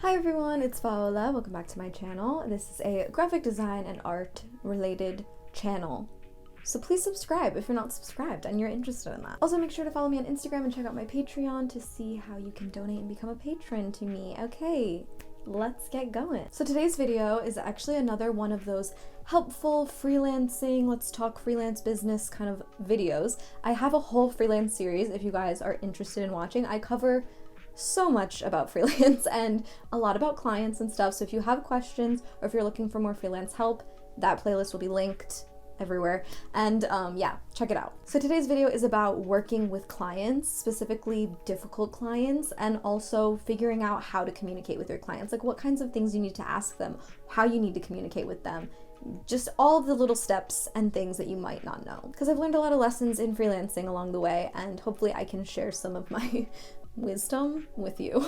Hi everyone, it's Paola. Welcome back to my channel. This is a graphic design and art related channel. So please subscribe if you're not subscribed and you're interested in that. Also make sure to follow me on Instagram and check out my Patreon to see how you can donate and become a patron to me. Okay, let's get going. So today's video is actually another one of those helpful freelancing, let's talk freelance business kind of videos. I have a whole freelance series if you guys are interested in watching. I cover so much about freelance and a lot about clients and stuff. So if you have questions or if you're looking for more freelance help, that playlist will be linked everywhere. And yeah, check it out. So today's video is about working with clients, specifically difficult clients, and also figuring out how to communicate with your clients, like what kinds of things you need to ask them, how you need to communicate with them, just all of the little steps and things that you might not know. Because I've learned a lot of lessons in freelancing along the way, and hopefully I can share some of my wisdom with you.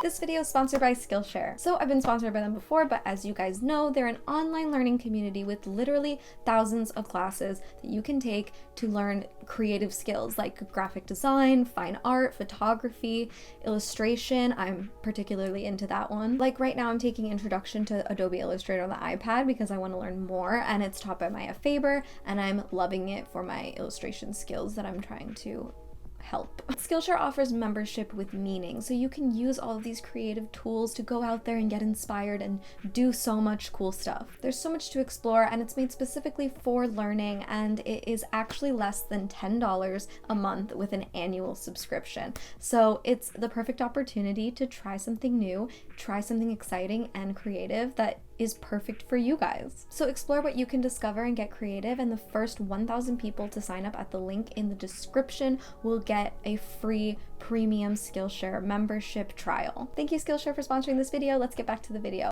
This video is sponsored by Skillshare. So I've been sponsored by them before, but as you guys know, they're an online learning community with literally thousands of classes that you can take to learn creative skills like graphic design, fine art, photography, illustration. I'm particularly into that one. Like right now I'm taking Introduction to Adobe Illustrator on the iPad because I want to learn more, and it's taught by Maya Faber, and I'm loving it for my illustration skills that I'm trying to help. Skillshare offers membership with meaning, so you can use all of these creative tools to go out there and get inspired and do so much cool stuff. There's so much to explore, and it's made specifically for learning, and it is actually less than $10 a month with an annual subscription. So it's the perfect opportunity to try something new, try something exciting and creative that is perfect for you guys. So explore what you can discover and get creative, and the first 1,000 people to sign up at the link in the description will get a free premium Skillshare membership trial. Thank you, Skillshare, for sponsoring this video. Let's get back to the video.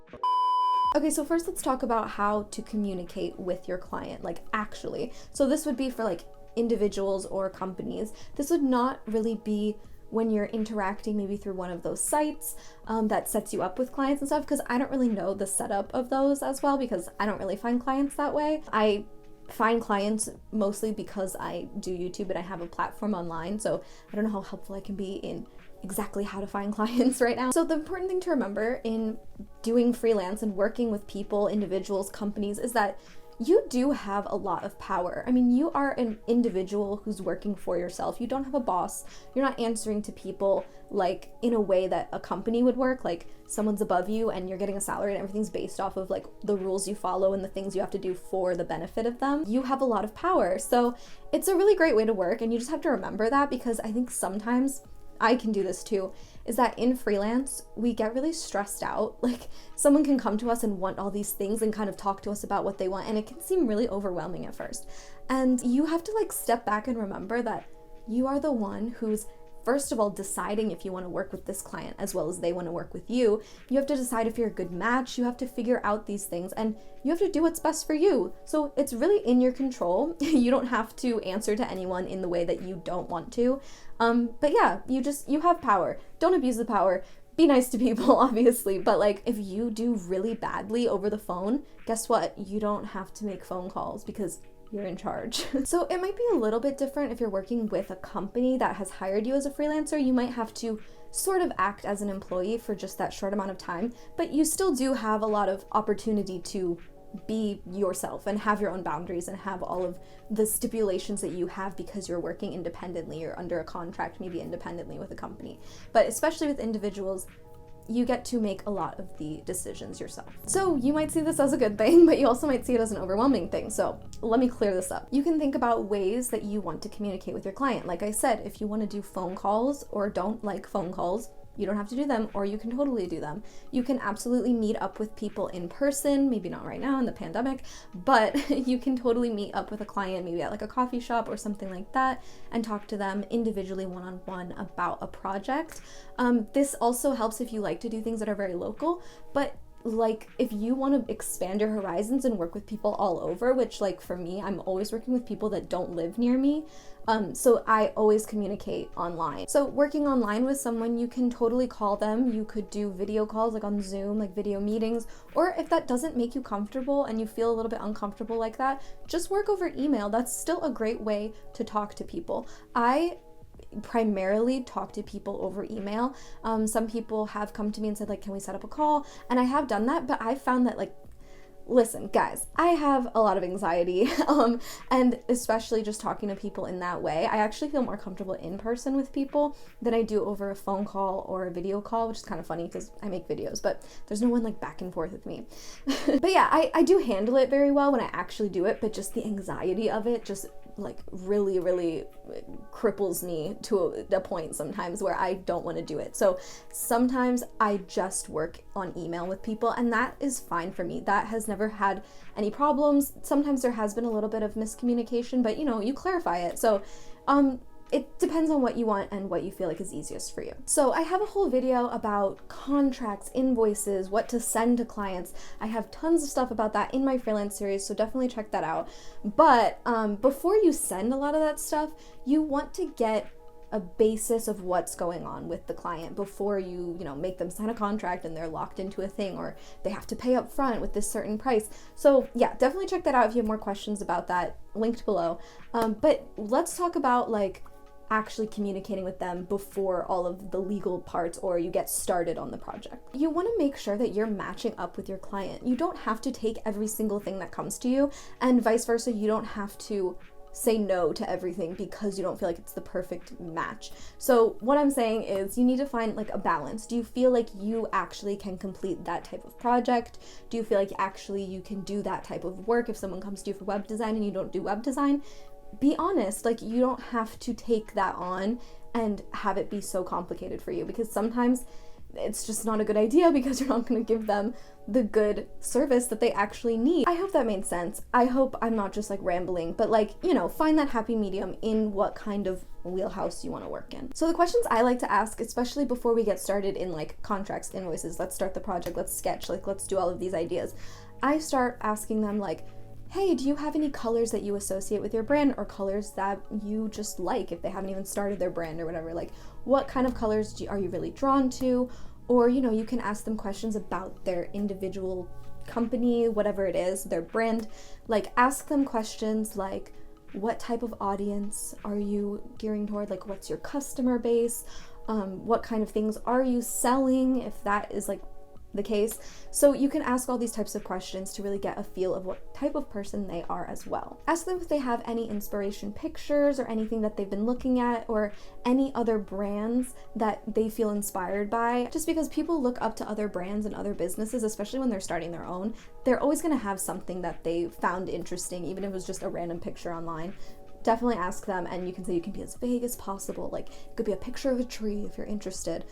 Okay, so first let's talk about how to communicate with your client, like actually. So this would be for like individuals or companies. This would not really be when you're interacting maybe through one of those sites that sets you up with clients and stuff, because I don't really know the setup of those as well, because I don't really find clients that way. I find clients mostly because I do YouTube and I have a platform online, so I don't know how helpful I can be in exactly how to find clients right now. So the important thing to remember in doing freelance and working with people, individuals, companies, is that you do have a lot of power. I mean, you are an individual who's working for yourself. You don't have a boss. You're not answering to people like in a way that a company would work, like someone's above you and you're getting a salary and everything's based off of like the rules you follow and the things you have to do for the benefit of them. You have a lot of power. So it's a really great way to work, and you just have to remember that, because I think sometimes I can do this too, is that in freelance, we get really stressed out. Like someone can come to us and want all these things and kind of talk to us about what they want, and it can seem really overwhelming at first. And you have to like step back and remember that you are the one who's first of all deciding if you want to work with this client as well as they want to work with you. You have to decide if you're a good match. You have to figure out these things, and you have to do what's best for you. So it's really in your control. You don't have to answer to anyone in the way that you don't want to. But yeah, you have power. Don't abuse the power. Be nice to people, obviously, but like if you do really badly over the phone, guess what? You don't have to make phone calls because you're in charge. So it might be a little bit different if you're working with a company that has hired you as a freelancer. You might have to sort of act as an employee for just that short amount of time, but you still do have a lot of opportunity to be yourself and have your own boundaries and have all of the stipulations that you have because you're working independently or under a contract, maybe independently with a company. But especially with individuals, you get to make a lot of the decisions yourself. So you might see this as a good thing, but you also might see it as an overwhelming thing. So let me clear this up. You can think about ways that you want to communicate with your client. Like I said, if you want to do phone calls or don't like phone calls, you don't have to do them, or you can totally do them. You can absolutely meet up with people in person, maybe not right now in the pandemic, but you can totally meet up with a client, maybe at like a coffee shop or something like that, and talk to them individually one-on-one about a project. This also helps if you like to do things that are very local, but like if you want to expand your horizons and work with people all over, which like for me, I'm always working with people that don't live near me. So I always communicate online. So working online with someone, you can totally call them. You could do video calls like on Zoom, like video meetings, or if that doesn't make you comfortable and you feel a little bit uncomfortable like that, just work over email. That's still a great way to talk to people. primarily talk to people over email. Some people have come to me and said, like, can we set up a call? And I have done that, but I found that, like, listen, guys, I have a lot of anxiety, and especially just talking to people in that way, I actually feel more comfortable in person with people than I do over a phone call or a video call, which is kind of funny because I make videos, but there's no one like back and forth with me. But yeah, I do handle it very well when I actually do it, but just the anxiety of it just like really cripples me to a point sometimes where I don't want to do it. So sometimes I just work on email with people, and that is fine for me. That has never had any problems. Sometimes there has been a little bit of miscommunication, but you clarify it. So it depends on what you want and what you feel like is easiest for you. So I have a whole video about contracts, invoices, what to send to clients. I have tons of stuff about that in my freelance series, so definitely check that out. But before you send a lot of that stuff, you want to get a basis of what's going on with the client before you make them sign a contract and they're locked into a thing, or they have to pay up front with this certain price. So yeah, definitely check that out if you have more questions about that, linked below. But let's talk about like actually communicating with them before all of the legal parts or you get started on the project. You want to make sure that you're matching up with your client. You don't have to take every single thing that comes to you, and vice versa. You don't have to say no to everything because you don't feel like it's the perfect match. So what I'm saying is you need to find like a balance. Do you feel like you actually can complete that type of project? Do you feel like actually you can do that type of work if someone comes to you for web design and you don't do web design? Be honest, like you don't have to take that on and have it be so complicated for you, because sometimes it's just not a good idea because you're not going to give them the good service that they actually need. I hope that made sense. I hope I'm not just like rambling, but like, find that happy medium in what kind of wheelhouse you want to work in. So the questions I like to ask, especially before we get started in like contracts, invoices, let's start the project, let's sketch, like let's do all of these ideas. I start asking them like, hey, do you have any colors that you associate with your brand, or colors that you just like if they haven't even started their brand or whatever? Like, what kind of colors are you really drawn to? Or, you can ask them questions about their individual company, whatever it is, their brand. Like, ask them questions like, what type of audience are you gearing toward? Like, what's your customer base? What kind of things are you selling, if that is like the case? So you can ask all these types of questions to really get a feel of what type of person they are as well. Ask them if they have any inspiration pictures or anything that they've been looking at, or any other brands that they feel inspired by. Just because people look up to other brands and other businesses, especially when they're starting their own, they're always going to have something that they found interesting, even if it was just a random picture online. Definitely ask them, and you can say you can be as vague as possible. Like, it could be a picture of a tree if you're interested.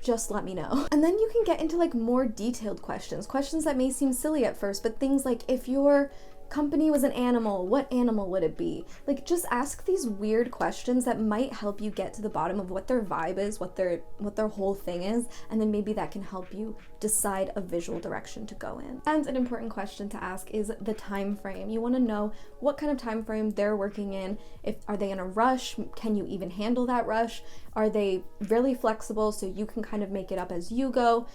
Just let me know. And then you can get into like more detailed questions that may seem silly at first, but things like, if your company was an animal, what animal would it be? Like, just ask these weird questions that might help you get to the bottom of what their vibe is, what their whole thing is, and then maybe that can help you decide a visual direction to go in. And an important question to ask is the time frame. You want to know what kind of time frame they're working in. Are they in a rush? Can you even handle that rush? Are they really flexible so you can kind of make it up as you go?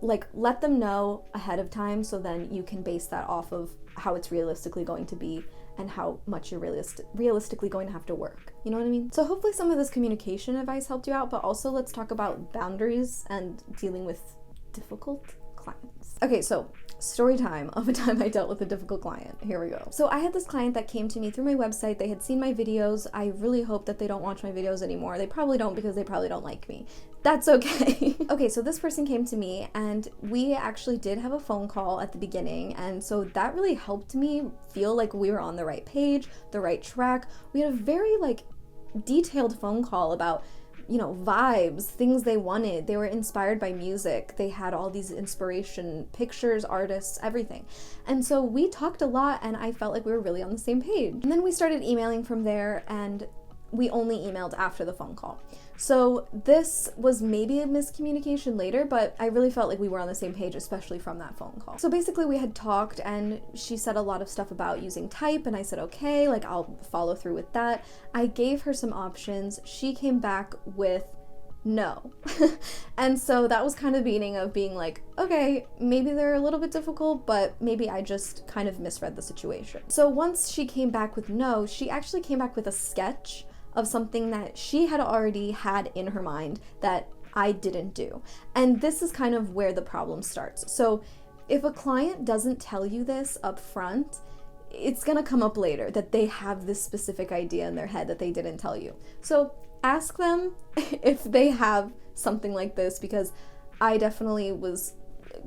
Like, let them know ahead of time, so then you can base that off of how it's realistically going to be and how much you're realistically going to have to work. You know what I mean? So hopefully some of this communication advice helped you out, but also let's talk about boundaries and dealing with difficult clients. Okay, so story time of a time I dealt with a difficult client. Here we go. So I had this client that came to me through my website. They had seen my videos. I really hope that they don't watch my videos anymore. They probably don't, because they probably don't like me. That's okay. Okay, so this person came to me, and we actually did have a phone call at the beginning, and so that really helped me feel like we were on the right page, the right track. We had a very like detailed phone call about vibes, things they wanted. They were inspired by music. They had all these inspiration pictures, artists, everything. And so we talked a lot, and I felt like we were really on the same page. And then we started emailing from there, and we only emailed after the phone call. So this was maybe a miscommunication later, but I really felt like we were on the same page, especially from that phone call. So basically we had talked, and she said a lot of stuff about using type, and I said, okay, like I'll follow through with that. I gave her some options. She came back with no. And so that was kind of the beginning of being like, okay, maybe they're a little bit difficult, but maybe I just kind of misread the situation. So once she came back with no, she actually came back with a sketch of something that she had already had in her mind that I didn't do. And this is kind of where the problem starts. So if a client doesn't tell you this up front, it's gonna come up later that they have this specific idea in their head that they didn't tell you. So ask them if they have something like this, because I definitely was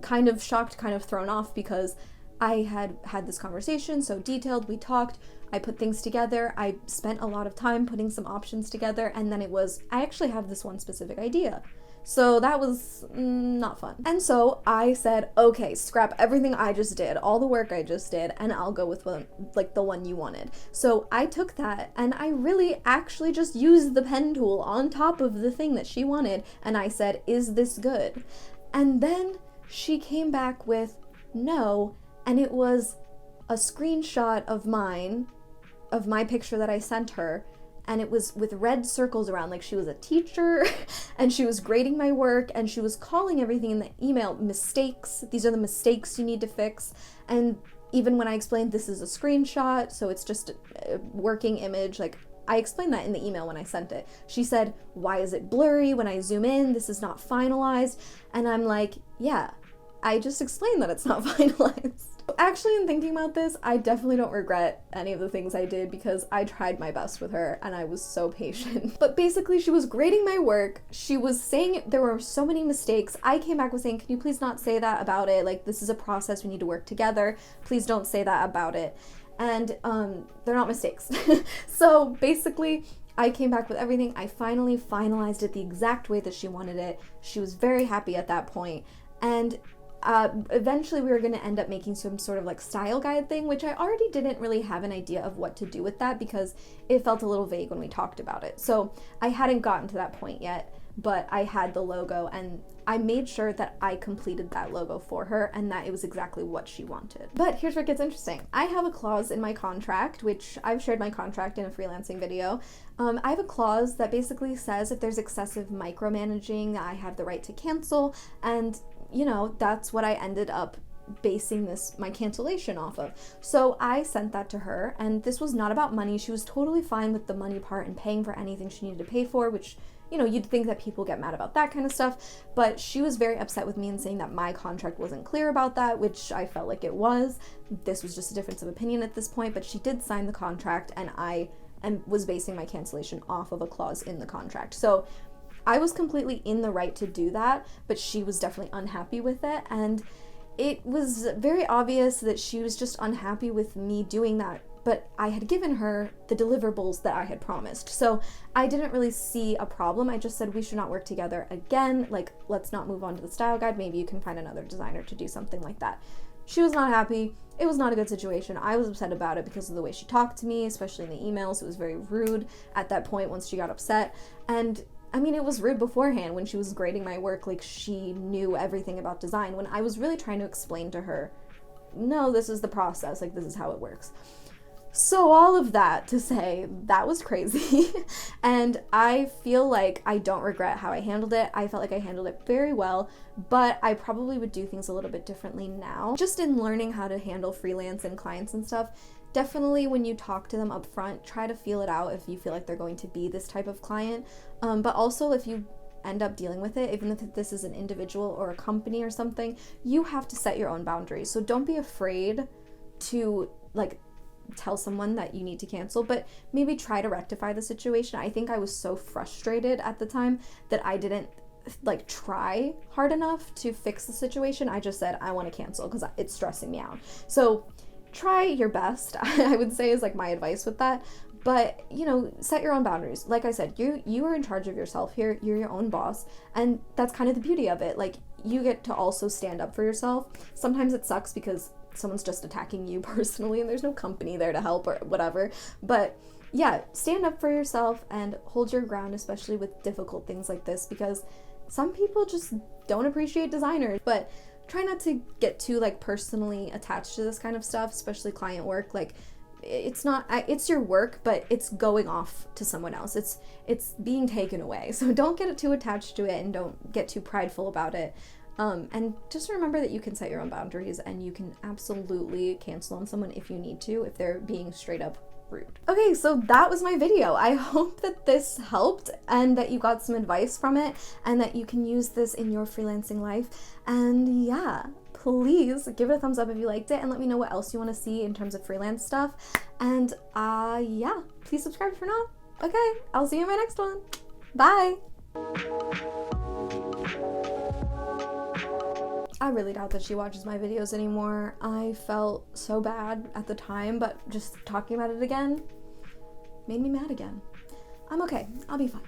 kind of shocked, kind of thrown off, because I had this conversation so detailed. We talked, I put things together, I spent a lot of time putting some options together, and then it was, I actually have this one specific idea. So that was not fun. And so I said, okay, scrap everything I just did, all the work I just did, and I'll go with one, like the one you wanted. So I took that and I really actually just used the pen tool on top of the thing that she wanted, and I said, is this good? And then she came back with no, and it was a screenshot of my picture that I sent her, and it was with red circles around, like she was a teacher and she was grading my work, and she was calling everything in the email mistakes. These are the mistakes you need to fix. And even when I explained this is a screenshot, so it's just a working image, like I explained that in the email when I sent it. She said, why is it blurry when I zoom in? This is not finalized. And I'm like, yeah, I just explained that it's not finalized. Actually, in thinking about this, I definitely don't regret any of the things I did, because I tried my best with her and I was so patient. But basically, she was grading my work. She was saying there were so many mistakes. I came back with saying, can you please not say that about it? Like, this is a process. We need to work together. Please don't say that about it. And they're not mistakes. So basically, I came back with everything. I finally finalized it the exact way that she wanted it. She was very happy at that point. And eventually we were going to end up making some sort of like style guide thing, which I already didn't really have an idea of what to do with that, because it felt a little vague when we talked about it. So I hadn't gotten to that point yet, but I had the logo, and I made sure that I completed that logo for her and that it was exactly what she wanted. But here's where it gets interesting. I have a clause in my contract, which I've shared my contract in a freelancing video. I have a clause that basically says if there's excessive micromanaging, I have the right to cancel, and you know, that's what I ended up basing my cancellation off of. So I sent that to her, and this was not about money. She was totally fine with the money part and paying for anything she needed to pay for, which, you know, you'd think that people get mad about that kind of stuff, but she was very upset with me and saying that my contract wasn't clear about that, which I felt like it was. This was just a difference of opinion at this point, but she did sign the contract, and I was basing my cancellation off of a clause in the contract. So I was completely in the right to do that, but she was definitely unhappy with it, and it was very obvious that she was just unhappy with me doing that, but I had given her the deliverables that I had promised. So I didn't really see a problem. I just said we should not work together again, like let's not move on to the style guide. Maybe you can find another designer to do something like that. She was not happy. It was not a good situation. I was upset about it because of the way she talked to me, especially in the emails. It was very rude at that point once she got upset. And I mean, it was rude beforehand when she was grading my work, like she knew everything about design, when I was really trying to explain to her, no, this is the process, like this is how it works. So all of that to say, that was crazy. And I feel like I don't regret how I handled it. I felt like I handled it very well, but I probably would do things a little bit differently now. Just in learning how to handle freelance and clients and stuff, definitely when you talk to them up front, try to feel it out if you feel like they're going to be this type of client. But also if you end up dealing with it, even if this is an individual or a company or something, you have to set your own boundaries. So don't be afraid to like tell someone that you need to cancel, but maybe try to rectify the situation. I think I was so frustrated at the time that I didn't like try hard enough to fix the situation. I just said, I want to cancel because it's stressing me out. So try your best, I would say, is like my advice with that. But, you know, set your own boundaries. Like I said, you are in charge of yourself here. You're your own boss. And that's kind of the beauty of it. Like, you get to also stand up for yourself. Sometimes it sucks because someone's just attacking you personally and there's no company there to help or whatever. But yeah, stand up for yourself and hold your ground, especially with difficult things like this, because some people just don't appreciate designers. But try not to get too like personally attached to this kind of stuff, especially client work. Like, it's not, it's your work, but it's going off to someone else. It's being taken away. So don't get too attached to it and don't get too prideful about it. And just remember that you can set your own boundaries and you can absolutely cancel on someone if you need to, if they're being straight up rude. Okay, so that was my video. I hope that this helped and that you got some advice from it and that you can use this in your freelancing life. And yeah, please give it a thumbs up if you liked it and let me know what else you want to see in terms of freelance stuff. And yeah, please subscribe if you're not. Okay, I'll see you in my next one. Bye. I really doubt that she watches my videos anymore. I felt so bad at the time, but just talking about it again made me mad again. I'm okay. I'll be fine.